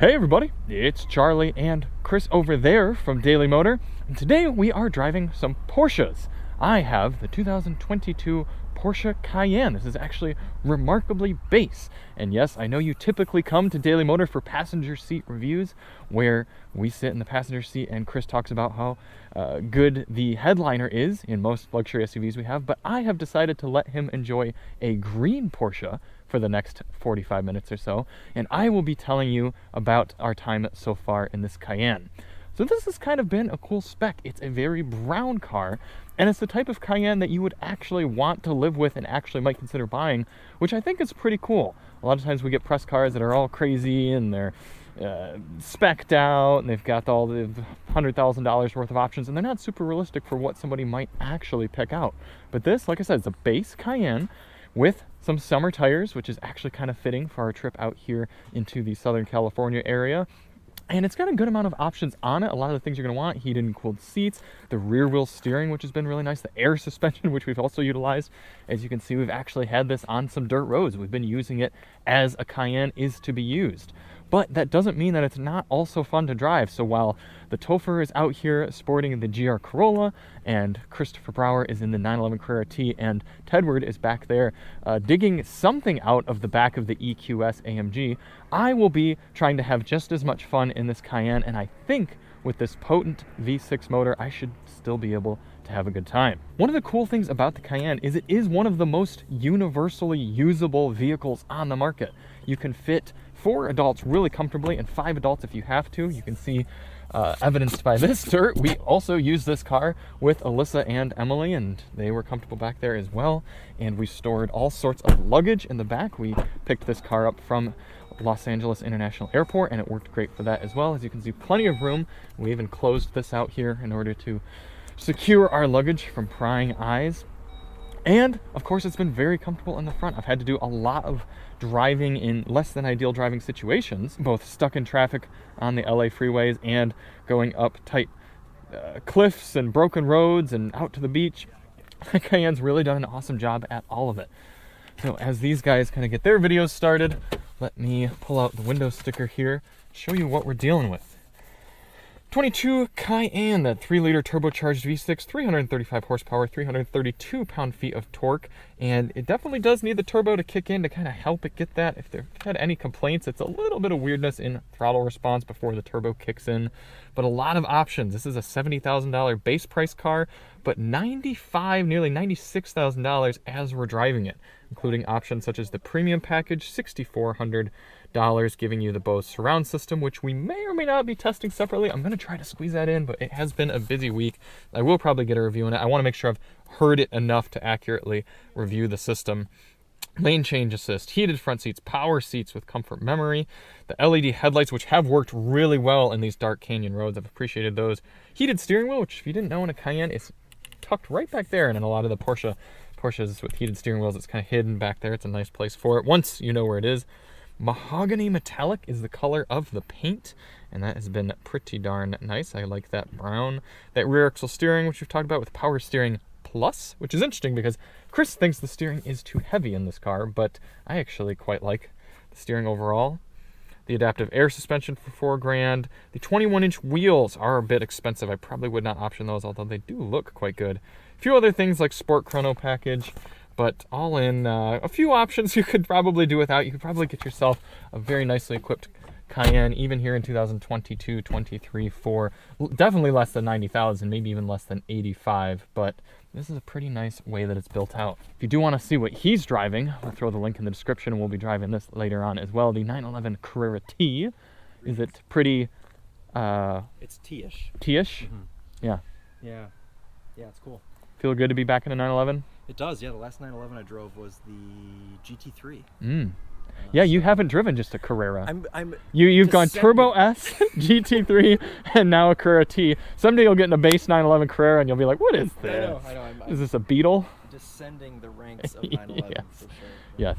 Hey everybody, it's Charlie and Chris over there from Daily Motor, and today we are driving some Porsches. I have the 2022 Porsche Cayenne. This is actually remarkably bass, and yes, I know you typically come to Daily Motor for passenger seat reviews where we sit in the passenger seat and Chris talks about how good the headliner is in most luxury SUVs we have, but I have decided to let him enjoy a green Porsche for the next 45 minutes or so, and I will be telling you about our time so far in this Cayenne. So this has kind of been a cool spec. It's a very brown car, and it's the type of Cayenne that you would actually want to live with and actually might consider buying, which I think is pretty cool. A lot of times we get press cars that are all crazy and they're spec'd out and they've got all the $100,000 worth of options, and they're not super realistic for what somebody might actually pick out. But this, like I said, is a base Cayenne with some summer tires, which is actually kind of fitting for our trip out here into the Southern California area. And it's got a good amount of options on it. A lot of the things you're going to want: heated and cooled seats, the rear wheel steering, which has been really nice, the air suspension, which we've also utilized. As you can see, we've actually had this on some dirt roads. We've been using it as a Cayenne is to be used. But that doesn't mean that it's not also fun to drive. So while the Topher is out here sporting the GR Corolla, and Christopher Brower is in the 911 Carrera T, and Tedward is back there digging something out of the back of the EQS AMG, I will be trying to have just as much fun in this Cayenne, and I think with this potent V6 motor, I should still be able to have a good time. One of the cool things about the Cayenne is it is one of the most universally usable vehicles on the market. You can fit 4 adults really comfortably and 5 adults if you have to. You can see evidenced by this dirt. We also used this car with Alyssa and Emily, and they were comfortable back there as well. And we stored all sorts of luggage in the back. We picked this car up from Los Angeles International Airport, and it worked great for that as well. As you can see, plenty of room. We even closed this out here in order to secure our luggage from prying eyes. And of course, it's been very comfortable in the front. I've had to do a lot of driving in less than ideal driving situations, both stuck in traffic on the LA freeways and going up tight cliffs and broken roads and out to the beach. Cayenne's really done an awesome job at all of it. So as these guys kind of get their videos started, let me pull out the window sticker here, show you what we're dealing with. 22 Cayenne, that 3-liter turbocharged V6, 335 horsepower, 332 pound-feet of torque, and it definitely does need the turbo to kick in to kind of help it get that. If they've had any complaints, it's a little bit of weirdness in throttle response before the turbo kicks in, but a lot of options. This is a $70,000 base price car, but $95,000, nearly $96,000 as we're driving it, including options such as the premium package, $6,400, giving you the Bose surround system, which we may or may not be testing separately. I'm going to try to squeeze that in, but it has been a busy week. I will probably get a review on it. I want to make sure I've heard it enough to accurately review the system. Lane change assist, heated front seats, power seats with comfort memory, the LED headlights, which have worked really well in these dark canyon roads. I've appreciated those. Heated steering wheel, which if you didn't know, in a Cayenne, it's tucked right back there, and in a lot of the Porsches with heated steering wheels, it's kind of hidden back there. It's a nice place for it once you know where it is. Mahogany metallic is the color of the paint, and that has been pretty darn nice. I like that brown. That rear axle steering, which we've talked about, with power steering plus, which is interesting because Chris thinks the steering is too heavy in this car, but I actually quite like the steering overall. The adaptive air suspension for $4,000. The 21-inch wheels are a bit expensive. I probably would not option those, although they do look quite good. A few other things like Sport Chrono package, but all in a few options you could probably do without. You could probably get yourself a very nicely equipped Cayenne, even here in 2022, 23, for definitely less than $90,000, maybe even less than $85,000, but this is a pretty nice way that it's built out. If you do want to see what he's driving, I'll throw the link in the description, and we'll be driving this later on as well. The 911 Carrera T. Is it pretty... it's T-ish. T-ish? Mm-hmm. Yeah. Yeah, it's cool. Feel good to be back in a 911? It does, yeah. The last 911 I drove was the GT3. Yeah, you haven't driven just a Carrera. You've gone Turbo S, GT3, and now a Carrera T. Someday you'll get in a base 911 Carrera and you'll be like, what is this? I know. Is this a Beetle? Descending the ranks of 911, yes. for sure. Yes.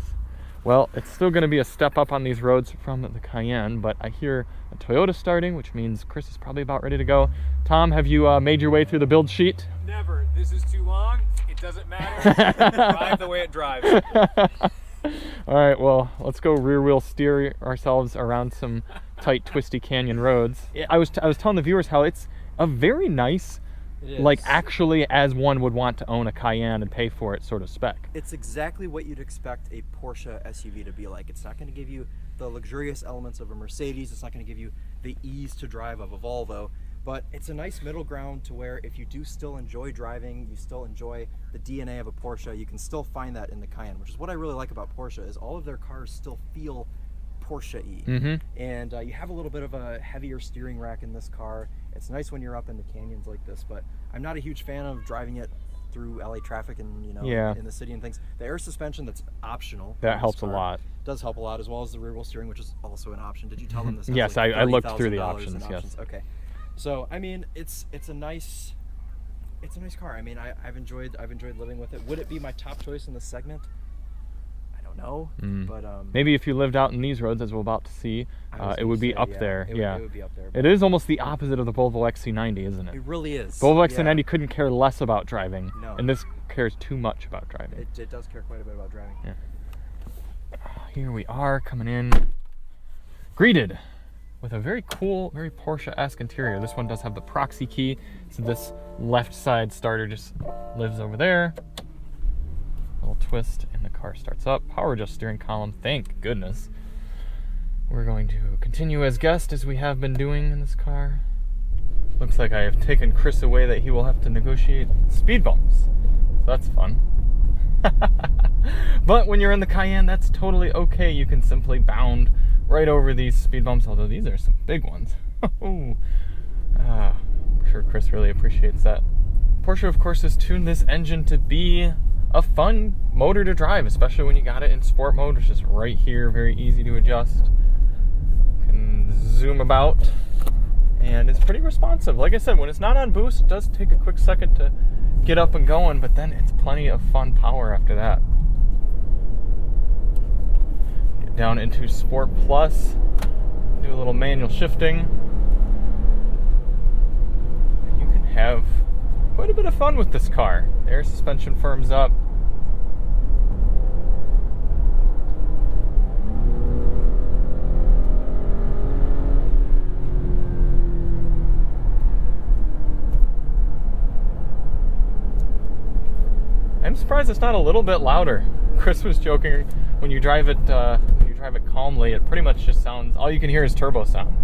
Well, it's still going to be a step up on these roads from the Cayenne, but I hear a Toyota starting, which means Chris is probably about ready to go. Tom, have you made your way through the build sheet? Never. This is too long. It doesn't matter. Drive the way it drives. All right, well, let's go rear wheel steer ourselves around some tight, twisty canyon roads. I was telling the viewers how it's a very nice, like actually as one would want to own a Cayenne and pay for it sort of spec. It's exactly what you'd expect a Porsche SUV to be like. It's not going to give you the luxurious elements of a Mercedes. It's not going to give you the ease to drive of a Volvo. But it's a nice middle ground to where if you do still enjoy driving, you still enjoy the DNA of a Porsche, you can still find that in the Cayenne, which is what I really like about Porsche, is all of their cars still feel Porsche-y. Mm-hmm. And you have a little bit of a heavier steering rack in this car. It's nice when you're up in the canyons like this, but I'm not a huge fan of driving it through LA traffic and, you know, in the city and things. The air suspension, that's optional. That helps a lot. Does help a lot, as well as the rear wheel steering, which is also an option. Did you tell them this? Yes, like I looked through the $30,000 options. in Yes. Okay. So I mean, it's a nice car. I mean, I've enjoyed living with it. Would it be my top choice in this segment? I don't know, but maybe if you lived out in these roads, as we're about to see, it would be up there. It would be up there. It is almost the opposite of the Volvo XC90, isn't it? It really is. Volvo XC90 couldn't care less about driving, No. and this cares too much about driving. It does care quite a bit about driving. Yeah. Here we are coming in, greeted with a very cool, very Porsche-esque interior. This one does have the proxy key, so this left side starter just lives over there. Little twist and the car starts up. Power adjust steering column, thank goodness. We're going to continue as guest as we have been doing in this car. Looks like I have taken Chris away that he will have to negotiate speed bumps. So that's fun. But when you're in the Cayenne, that's totally okay. You can simply bound right over these speed bumps, although these are some big ones. I'm sure Chris really appreciates that. Porsche, of course, has tuned this engine to be a fun motor to drive, especially when you got it in sport mode, which is right here, very easy to adjust. Can zoom about, and it's pretty responsive. Like I said, when it's not on boost, it does take a quick second to get up and going, but then it's plenty of fun power after that. Get down into Sport Plus, do a little manual shifting, and you can have quite a bit of fun with this car. The air suspension firms up. I'm surprised it's not a little bit louder. Chris was joking, when you drive it calmly, it pretty much just sounds, all you can hear is turbo sound.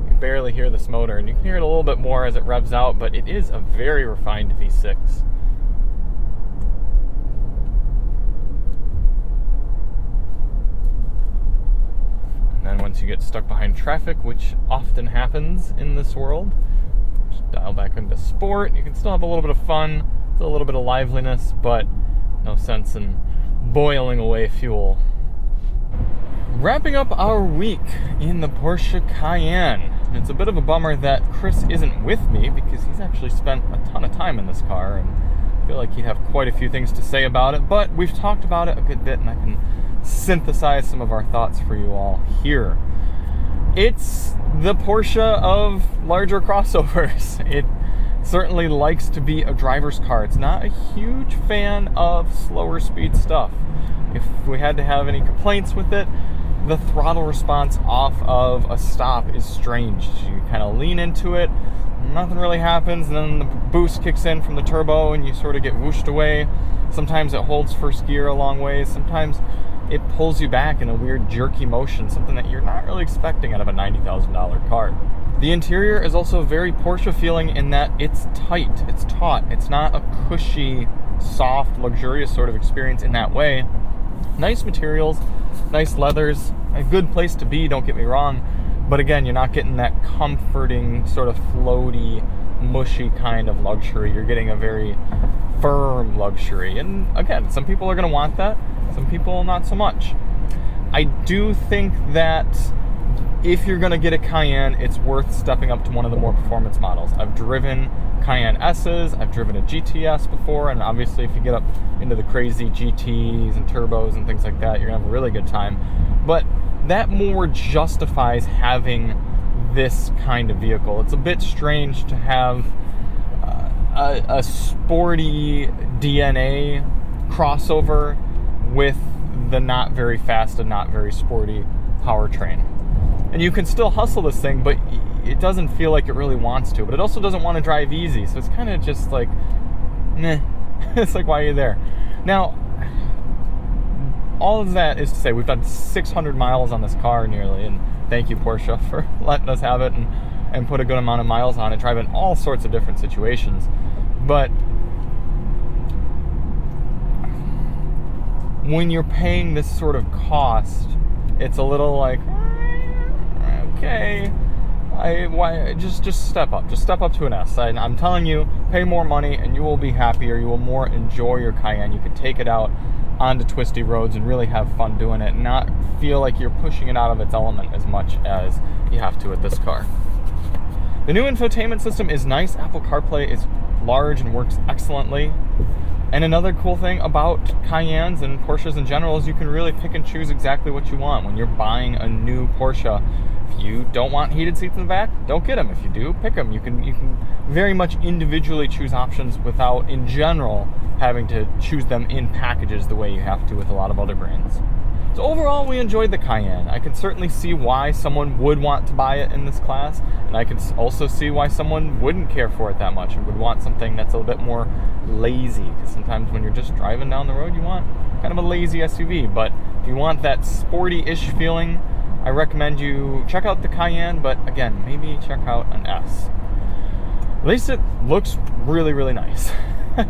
You can barely hear this motor, and you can hear it a little bit more as it revs out, but it is a very refined V6. And then once you get stuck behind traffic, which often happens in this world, just dial back into sport. You can still have a little bit of fun, a little bit of liveliness, but no sense in boiling away fuel. Wrapping up our week in the Porsche Cayenne. And it's a bit of a bummer that Chris isn't with me, because he's actually spent a ton of time in this car, and I feel like he'd have quite a few things to say about it, but we've talked about it a good bit, and I can synthesize some of our thoughts for you all here. It's the Porsche of larger crossovers. It certainly likes to be a driver's car. It's not a huge fan of slower speed stuff. If we had to have any complaints with it, the throttle response off of a stop is strange. You kind of lean into it, nothing really happens, and then the boost kicks in from the turbo and you sort of get whooshed away. Sometimes it holds first gear a long ways, sometimes it pulls you back in a weird jerky motion, something that you're not really expecting out of a $90,000 car. The interior is also very Porsche feeling in that it's tight, it's taut, it's not a cushy, soft, luxurious sort of experience in that way. Nice materials, nice leathers, a good place to be, don't get me wrong, but again, you're not getting that comforting, sort of floaty, mushy kind of luxury. You're getting a very firm luxury, and again, some people are going to want that, some people not so much. I do think that if you're going to get a Cayenne, it's worth stepping up to one of the more performance models. I've driven Cayenne S's, I've driven a GTS before, and obviously if you get up into the crazy GTs and turbos and things like that, you're going to have a really good time. But that more justifies having this kind of vehicle. It's a bit strange to have a sporty DNA crossover with the not very fast and not very sporty powertrain. And you can still hustle this thing, but it doesn't feel like it really wants to. But it also doesn't want to drive easy, so it's kind of just like, meh. It's like, why are you there? Now, all of that is to say, we've done 600 miles on this car nearly, and thank you, Porsche, for letting us have it and put a good amount of miles on it, driving all sorts of different situations. But when you're paying this sort of cost, it's a little like, okay, just step up. Just step up to an S. I'm telling you, pay more money and you will be happier. You will more enjoy your Cayenne. You can take it out onto twisty roads and really have fun doing it, and not feel like you're pushing it out of its element as much as you have to with this car. The new infotainment system is nice. Apple CarPlay is large and works excellently. And another cool thing about Cayennes and Porsches in general is you can really pick and choose exactly what you want. When you're buying a new Porsche, if you don't want heated seats in the back, don't get them. If you do, pick them. You can very much individually choose options without, in general, having to choose them in packages the way you have to with a lot of other brands. So overall, we enjoyed the Cayenne. I can certainly see why someone would want to buy it in this class, and I can also see why someone wouldn't care for it that much and would want something that's a little bit more lazy, because sometimes when you're just driving down the road, you want kind of a lazy SUV. But if you want that sporty-ish feeling, I recommend you check out the Cayenne, but again, maybe check out an S. At least it looks really, really nice. So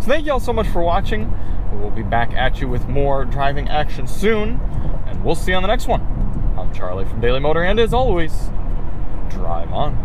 thank you all so much for watching. We'll be back at you with more driving action soon, and we'll see you on the next one. I'm Charlie from Daily Motor, and as always, drive on.